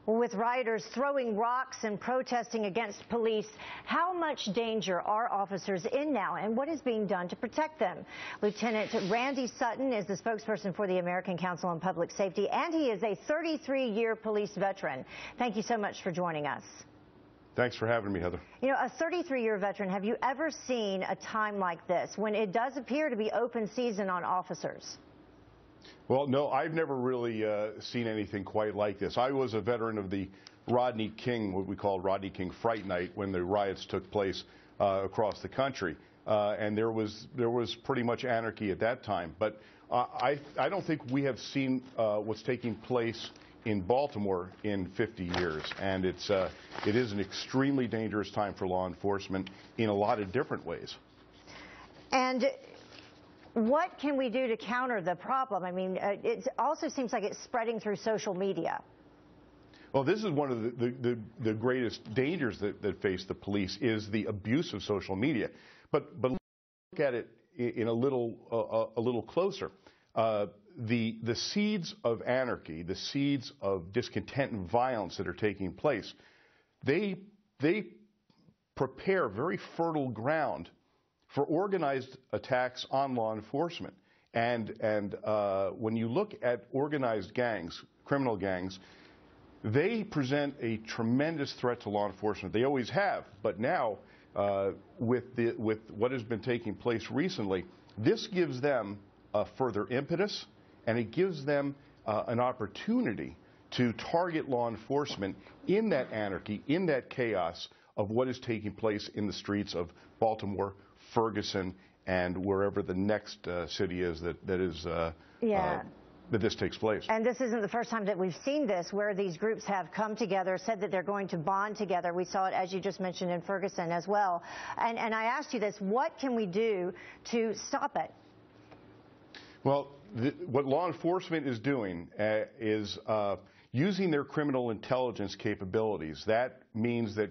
Well, with rioters throwing rocks and protesting against police, how much danger are officers in now, and what is being done to protect them? Lieutenant Randy Sutton is the spokesperson for the American Council on Public Safety, and he is a 33-year police veteran. Thank you so much for joining us. Thanks for having me, Heather. You know, a 33-year veteran, have you ever seen a time like this when it does appear to be open season on officers? Well, no, I've never really seen anything quite like this. I was a veteran of the Rodney King, what we call Rodney King Fright Night, when the riots took place across the country. And there was pretty much anarchy at that time. But I don't think we have seen what's taking place in Baltimore in 50 years. And it is an extremely dangerous time for law enforcement in a lot of different ways. And what can we do to counter the problem? I mean, it also seems like it's spreading through social media. Well, this is one of the greatest dangers that face the police is the abuse of social media. But look at it in a little closer. The seeds of anarchy, the seeds of discontent and violence that are taking place, they prepare very fertile ground for organized attacks on law enforcement. And when you look at organized gangs, criminal gangs, they present a tremendous threat to law enforcement. They always have, but now with what has been taking place recently, this gives them a further impetus, and it gives them an opportunity to target law enforcement in that anarchy, in that chaos of what is taking place in the streets of Baltimore, Ferguson, and wherever the next city is that this takes place. And this isn't the first time that we've seen this, where these groups have come together, said that they're going to bond together. We saw it, as you just mentioned, in Ferguson as well. And I asked you this: what can we do to stop it? Well, what law enforcement is doing is using their criminal intelligence capabilities. That means that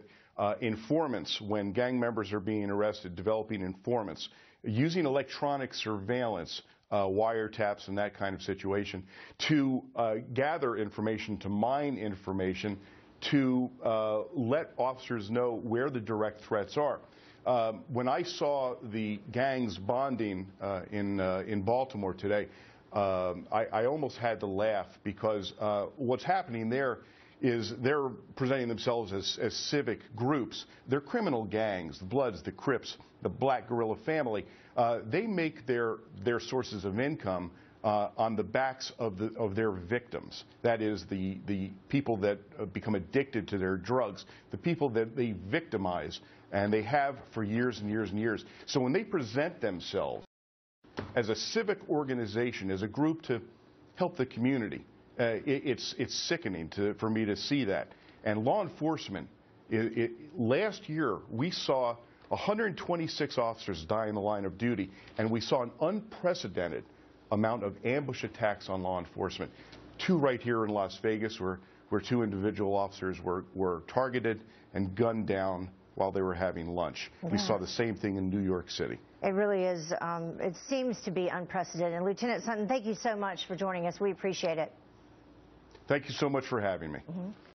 informants, when gang members are being arrested, developing informants, using electronic surveillance, wiretaps and that kind of situation, to gather information, to mine information, to let officers know where the direct threats are. When I saw the gangs bonding in Baltimore today, I almost had to laugh, because what's happening there is they're presenting themselves as civic groups. They're criminal gangs, the Bloods, the Crips, the Black Guerrilla Family. They make their sources of income on the backs of their victims. That is, the people that become addicted to their drugs, the people that they victimize, and they have for years and years and years. So when they present themselves as a civic organization, as a group to help the community, it's sickening for me to see that. And law enforcement, last year we saw 126 officers die in the line of duty, and we saw an unprecedented amount of ambush attacks on law enforcement. Two right here in Las Vegas, where two individual officers were targeted and gunned down while they were having lunch. Yeah. We saw the same thing in New York City. It really is. It seems to be unprecedented. Lieutenant Sutton, thank you so much for joining us. We appreciate it. Thank you so much for having me.